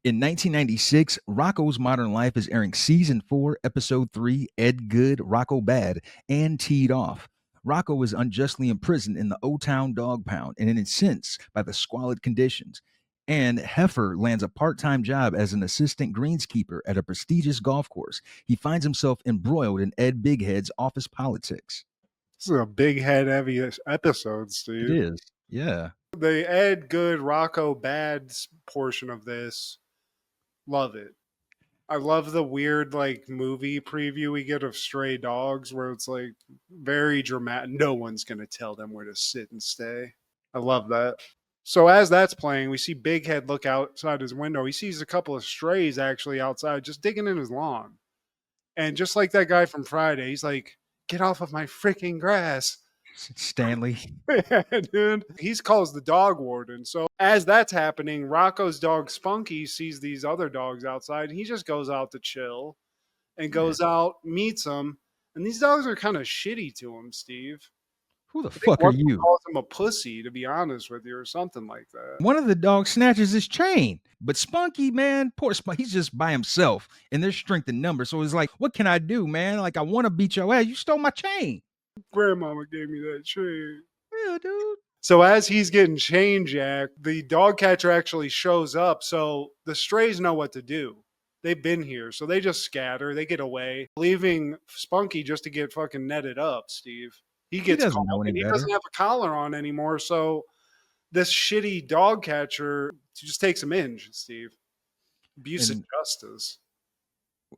In 1996, Rocko's Modern Life is airing season 4, episode 3, Ed Good, Rocko Bad, and Teed Off. Rocko is unjustly imprisoned in the O Town dog pound and incensed by the squalid conditions. And Heffer lands a part time job as an assistant greenskeeper at a prestigious golf course. He finds himself embroiled in Ed Bighead's office politics. This is a big head heavy episode, It Steve. is. Yeah. The Ed Good, Rocko Bad portion of this, love it. I love the weird like movie preview we get of Stray Dogs where it's like very dramatic. No one's gonna tell them where to sit and stay. I love that. So as that's playing, we see Big Head look outside his window. He sees a couple of strays actually outside just digging in his lawn. And just like that guy from Friday, he's like, "Get off of my freaking grass." Stanley. Yeah, dude. He calls the dog warden. So as that's happening, Rocco's dog Spunky sees these other dogs outside. And he just goes out to chill and goes out, meets them. And these dogs are kind of shitty to him, Steve. Who the I think fuck are one of them you? calls him a pussy, to be honest with you, or something like that. One of the dogs snatches his chain, but Spunky, man, poor Spunky, he's just by himself, and there's strength in numbers. So it's like, what can I do, man? Like, I want to beat your ass. You stole my chain. Grandmama gave me that chain. Yeah, dude. So as he's getting chain jacked, the dog catcher actually shows up. So the strays know what to do. They've been here. So they just scatter. They get away, leaving Spunky just to get fucking netted up, Steve. He gets doesn't caught, know any and he better. doesn't have a collar on anymore. So this shitty dog catcher just takes him in, Steve. Abuse of justice.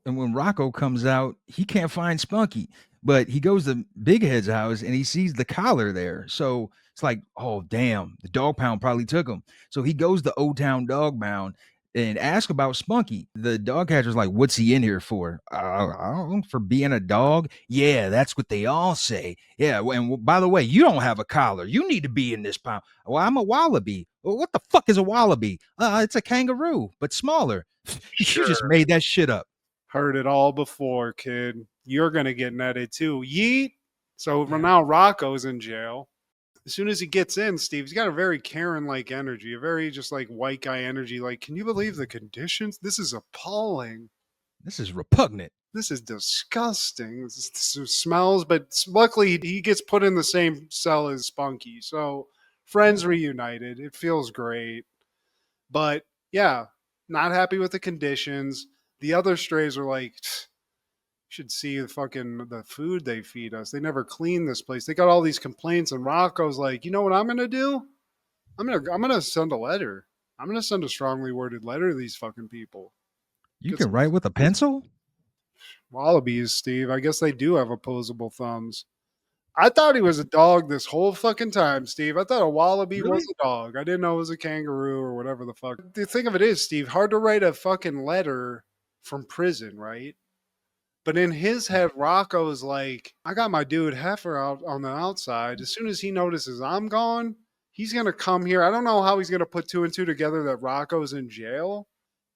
And when Rocko comes out, he can't find Spunky, but he goes to Big Head's house and he sees the collar there. So it's like, oh damn, the dog pound probably took him. So he goes to Old Town Dog Pound and asks about Spunky. The dog catcher's like, "What's he in here for? I don't know, for being a dog." Yeah, that's what they all say. Yeah, and by the way, you don't have a collar. You need to be in this pound. Well, I'm a wallaby. Well, what the fuck is a wallaby? It's a kangaroo, but smaller. You just made that shit up. Heard it all before, kid. You're going to get netted too. Yeet. So now Rocco's in jail. As soon as he gets in, Steve, he's got a very Karen-like energy, a very just like white guy energy. Like, can you believe the conditions? This is appalling. This is repugnant. This is disgusting. This smells, but luckily he gets put in the same cell as Spunky. So friends reunited. It feels great. But yeah, not happy with the conditions. The other strays are like, should see the food they feed us. They never clean this place. They got all these complaints, and Rocco's like, you know what I'm gonna do? I'm gonna send a letter. I'm gonna send a strongly worded letter to these fucking people. You can write with a pencil? Wallabies, Steve. I guess they do have opposable thumbs. I thought he was a dog this whole fucking time, Steve. I thought a wallaby was a dog. I didn't know it was a kangaroo or whatever the fuck. The thing of it is, Steve, hard to write a fucking letter from prison, right? But in his head, Rocco's like, I got my dude Heffer out on the outside. As soon as he notices I'm gone, he's going to come here. I don't know how he's going to put two and two together that Rocco's in jail.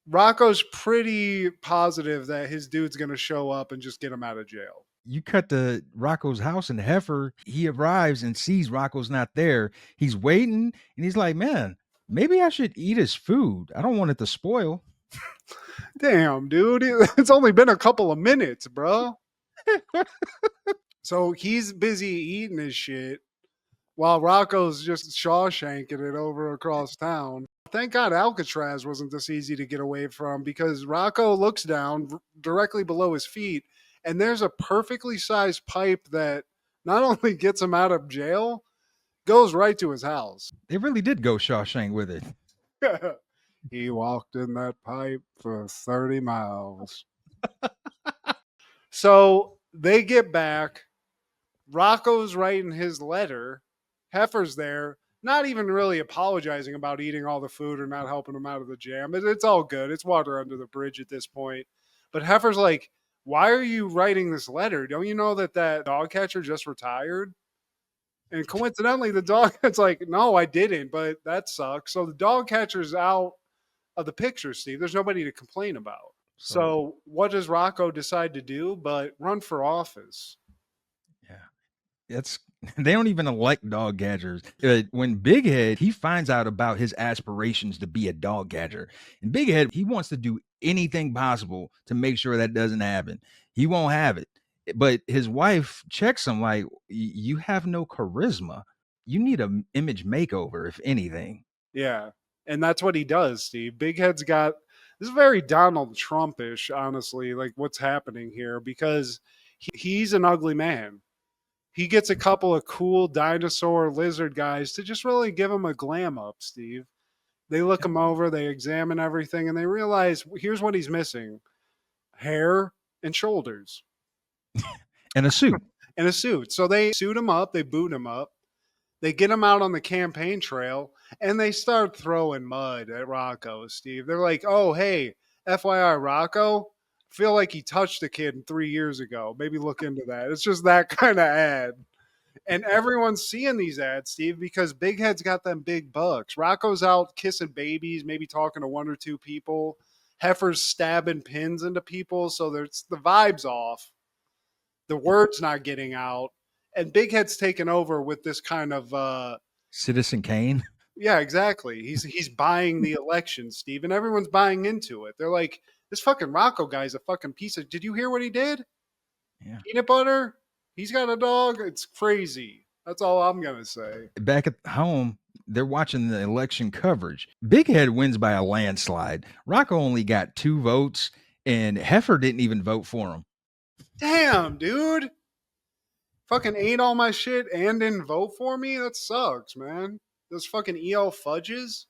Rocco's pretty positive that his dude's going to show up and just get him out of jail. You cut to Rocco's house and Heffer, he arrives and sees Rocco's not there. He's waiting and he's like, man, maybe I should eat his food. I don't want it to spoil. Damn, dude. It's only been a couple of minutes, bro. So he's busy eating his shit while Rocco's just Shawshanking it over across town. Thank God Alcatraz wasn't this easy to get away from, because Rocco looks down directly below his feet and there's a perfectly sized pipe that not only gets him out of jail, goes right to his house. They really did go Shawshank with it. He walked in that pipe for 30 miles. So they get back. Rocco's writing his letter. Heffer's there, not even really apologizing about eating all the food or not helping him out of the jam. It's all good. It's water under the bridge at this point. But Heffer's like, why are you writing this letter? Don't you know that dog catcher just retired? And coincidentally, the dog catcher's like, no, I didn't, but that sucks. So the dog catcher's out of the picture, Steve. There's nobody to complain about. So what does Rocco decide to do but run for office? Yeah. That's They don't even elect dog catchers. When Bighead, he finds out about his aspirations to be a dog catcher. And Bighead, he wants to do anything possible to make sure that doesn't happen. He won't have it. But his wife checks him like, you have no charisma. You need an image makeover, if anything. Yeah. And that's what he does, Steve. Big Head's got this is very Donald Trumpish, honestly, like what's happening here, because he's an ugly man. He gets a couple of cool dinosaur lizard guys to just really give him a glam up, Steve. They look him over, they examine everything, and they realize here's what he's missing: hair and shoulders And a suit. and a suit. So they suit him up, they boot him up, they get him out on the campaign trail, and they start throwing mud at Rocko, Steve. They're like, oh, hey, FYI, Rocko, feel like he touched a kid 3 years ago. Maybe look into that. It's just that kind of ad. And everyone's seeing these ads, Steve, because Big Head's got them big bucks. Rocco's out kissing babies, maybe talking to one or two people. Heffer's stabbing pins into people, so there's the vibe's off. The word's not getting out, and Big Head's taken over with this kind of Citizen Kane. yeah, exactly. He's buying the election, Steve, and everyone's buying into it. They're like, this fucking Rocco guy's a fucking piece of. Did you hear what he did? Yeah. Peanut butter. He's got a dog. It's crazy. That's all I'm gonna say. Back at home, they're watching the election coverage. Bighead wins by a landslide. Rocco only got 2 votes, and Heffer didn't even vote for him. Damn, dude. Fucking ate all my shit and didn't vote for me? That sucks, man. Those fucking EL fudges.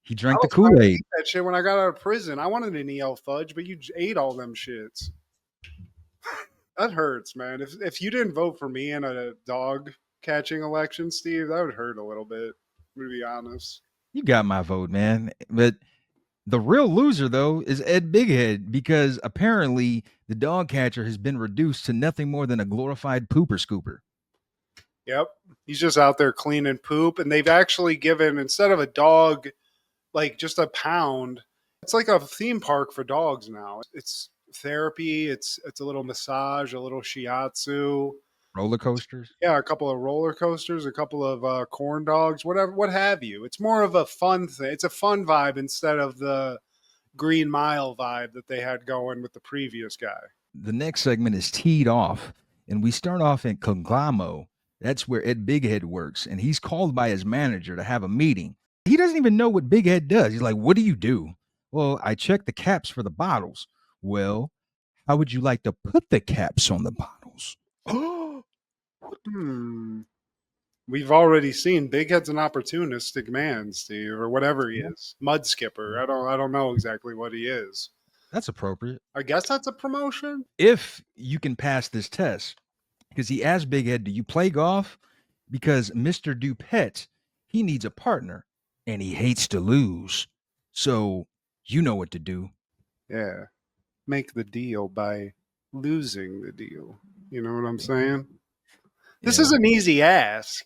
He I drank the was trying to Kool-Aid. eat that shit when I got out of prison. I wanted an EL fudge, but you ate all them shits. That hurts, man. If you didn't vote for me in a dog catching election, Steve, that would hurt a little bit, to be honest. You got my vote, man. But the real loser, though, is Ed Bighead because apparently the dog catcher has been reduced to nothing more than a glorified pooper scooper. Yep. He's just out there cleaning poop, and they've actually given, instead of a dog, like just a pound, it's like a theme park for dogs now. It's therapy, it's a little massage, a little shiatsu. Roller coasters. Yeah, a couple of roller coasters, a couple of corn dogs, whatever, what have you. It's more of a fun thing. It's a fun vibe instead of the Green Mile vibe that they had going with the previous guy. The next segment is teed off, and we start off in Conglamo. That's where Ed Bighead works, and he's called by his manager to have a meeting. He doesn't even know what Bighead does. He's like, "What do you do?" "Well, I check the caps for the bottles." "Well, how would you like to put the caps on the bottles?" Hmm. We've already seen Big Head's an opportunistic man, Steve, or whatever he is. Mud skipper. I don't know exactly what he is. That's appropriate. I guess that's a promotion. If you can pass this test, because he asked Bighead, "Do you play golf?" Because Mr. Dupet, he needs a partner and he hates to lose. So you know what to do. Yeah. Make the deal by losing the deal. You know what I'm saying? This Yeah. is an easy ask.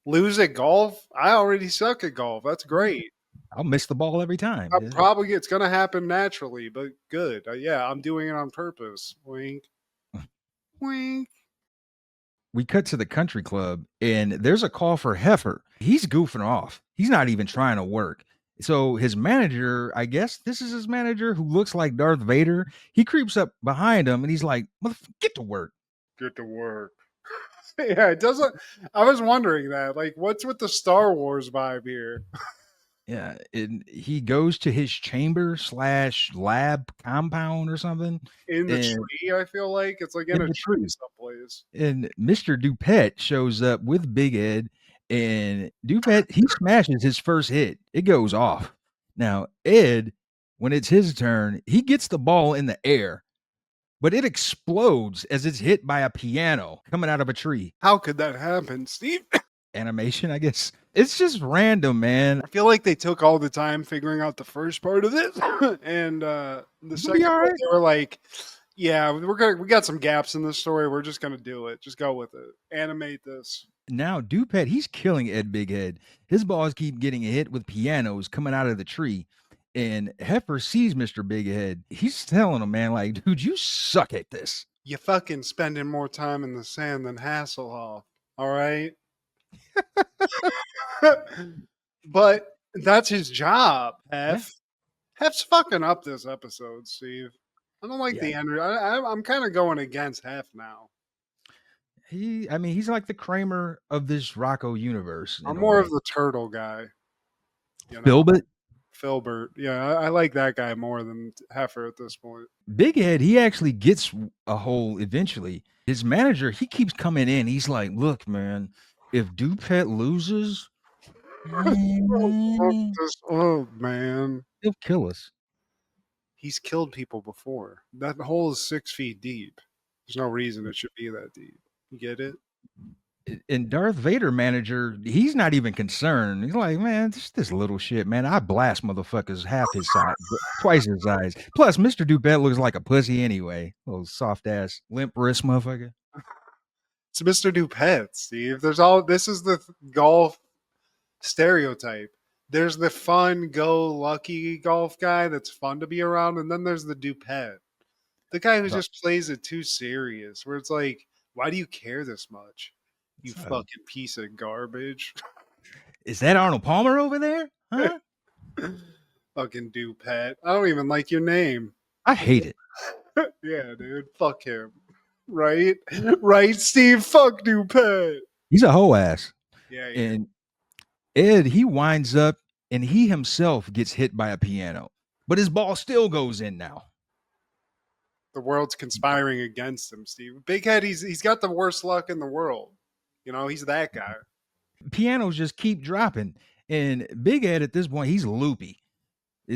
Lose at golf? I already suck at golf. That's great. I'll miss the ball every time. I probably it's going to happen naturally, but good. Yeah, I'm doing it on purpose. Wink. Wink. We cut to the country club and there's a call for Heffer. He's goofing off. He's not even trying to work. So his manager, I guess this is his manager who looks like Darth Vader. He creeps up behind him and he's like, "Motherfucker, get to work." Get to work. Yeah, it doesn't. I was wondering that. Like, what's with the Star Wars vibe here? Yeah, and he goes to his chamber slash lab compound or something, In the and tree, I feel like it's like in in a the tree tree. someplace. And Mr. Dupet shows up with Big Ed, and Dupet he smashes his first hit. It goes off. Now Ed, when it's his turn, he gets the ball in the air, but it explodes as it's hit by a piano coming out of a tree. How could that happen, Steve? Animation, I guess. It's just random, man. I feel like they took all the time figuring out the first part of this, and the It'll second be all part right. they were like, "Yeah, we got some gaps in this story. We're just gonna do it. Just go with it. Animate this." Now Dupet, he's killing Ed Bighead. His balls keep getting hit with pianos coming out of the tree. And Heifer sees Mr. Bighead. He's telling him, man, like, dude, you suck at this. You fucking spending more time in the sand than Hasselhoff. All right. But that's his job, Yeah. Hef. Hef's fucking up this episode, Steve. I don't like Yeah. the energy. I'm kind of going against Hef now. I mean, he's like the Kramer of this Rocko universe in I'm a more of way. the turtle guy, you know. Philbit, Filbert. Yeah, I like that guy more than Heffer at this point. Bighead, he actually gets a hole eventually. His manager, he keeps coming in. He's like, "Look, man, if Dupet loses, Fuck mm, this old man. he'll kill us." He's killed people before. That hole is 6 feet deep. There's no reason it should be that deep. You get it? And Darth Vader manager, he's not even concerned. He's like, "Man, this little shit, man. I blast motherfuckers half his size, twice his size. Plus, Mr. Dupet looks like a pussy anyway. Little soft ass, limp wrist motherfucker." It's Mr. Dupet, Steve. There's all this is the golf stereotype. There's the fun, go lucky golf guy that's fun to be around, and then there's the Dupet. The guy who So, just plays it too serious, where it's like, why do you care this much? You so, fucking piece of garbage. is that Arnold Palmer over there? Huh? Fucking Dupet. I don't even like your name. I hate it. Yeah, dude. Fuck him. Right? Right, Steve? Fuck Dupet. He's a hoe ass. Yeah, he is. And Ed, he winds up and he himself gets hit by a piano, but his ball still goes in now. The world's conspiring against him, Steve. Bighead, he's got the worst luck in the world. You know, he's that guy. Pianos just keep dropping. And Big Ed at this point, he's loopy.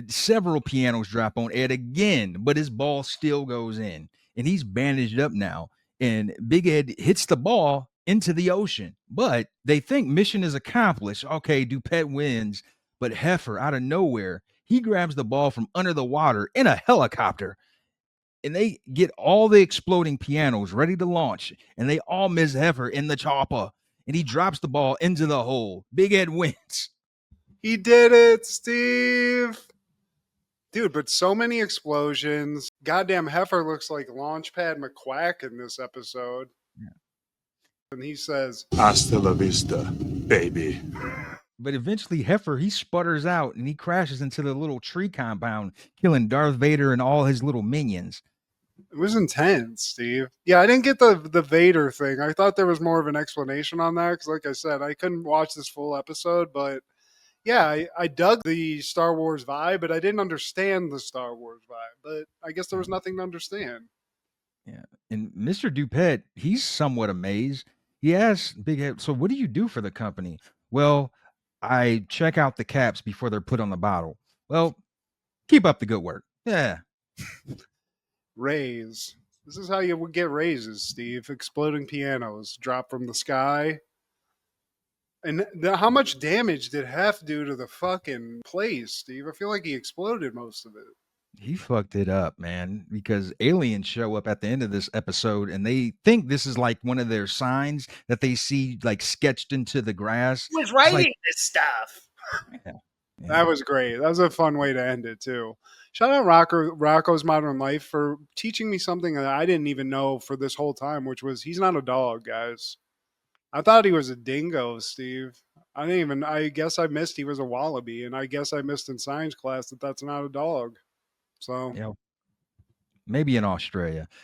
Several pianos drop on Ed again, but his ball still goes in. And he's bandaged up now. And Big Ed hits the ball into the ocean. But they think mission is accomplished. Okay, Dupet wins. But Heffer, out of nowhere, he grabs the ball from under the water in a helicopter. And they get all the exploding pianos ready to launch. And they all miss Heffer in the chopper. And he drops the ball into the hole. Big Ed wins. He did it, Steve. Dude, but so many explosions. Goddamn Heffer looks like Launchpad McQuack in this episode. Yeah. And he says, Hasta la vista, baby. But eventually, Heffer, he sputters out and he crashes into the little tree compound, killing Darth Vader and all his little minions. it was intense, Steve. Yeah, I didn't get the Vader thing. I thought there was more of an explanation on that because, like I said, I couldn't watch this full episode. But yeah, I dug the Star Wars vibe, but I didn't understand the Star Wars vibe. But I guess there was nothing to understand. Yeah. And Mr. Dupet, he's somewhat amazed. He asks Big Head, "So what do you do for the company?" "Well, I check out the caps before they're put on the bottle." "Well, keep up the good work." "Yeah." Raise. This is how you would get raises, Steve. Exploding pianos drop from the sky. And how much damage did Hef do to the fucking place, Steve? I feel like he exploded most of it. He fucked it up, man, because aliens show up at the end of this episode and they think this is like one of their signs that they see like sketched into the grass. Who was It's like, writing this stuff? yeah, yeah, That was great. That was a fun way to end it too. Shout out Rocco's Modern Life for teaching me something that I didn't even know for this whole time, which was he's not a dog, guys. I thought he was a dingo, Steve. I didn't even. I guess I missed he was a wallaby, and I guess I missed in science class that that's not a dog. So you know, maybe in Australia.